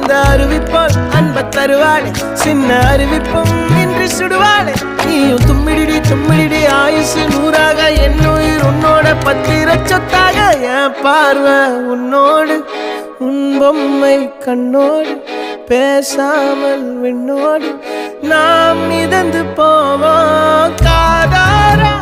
அந்த அறிவிப்பால் அன்ப தருவாளே சின்ன அறிவிப்பும் இன்றி சுடுவாளே நீயும் தும்மிடி தும்மிடி ஆயுசு நூறாக என்னுயிர் உன்னோட பத்திர சொத்தாக என் பார்வை உன்னோடு உன் பொம்மை கண்ணோடு பேசாமல் விண்ணோடு நாம் மிதந்து போவோம் காதாரா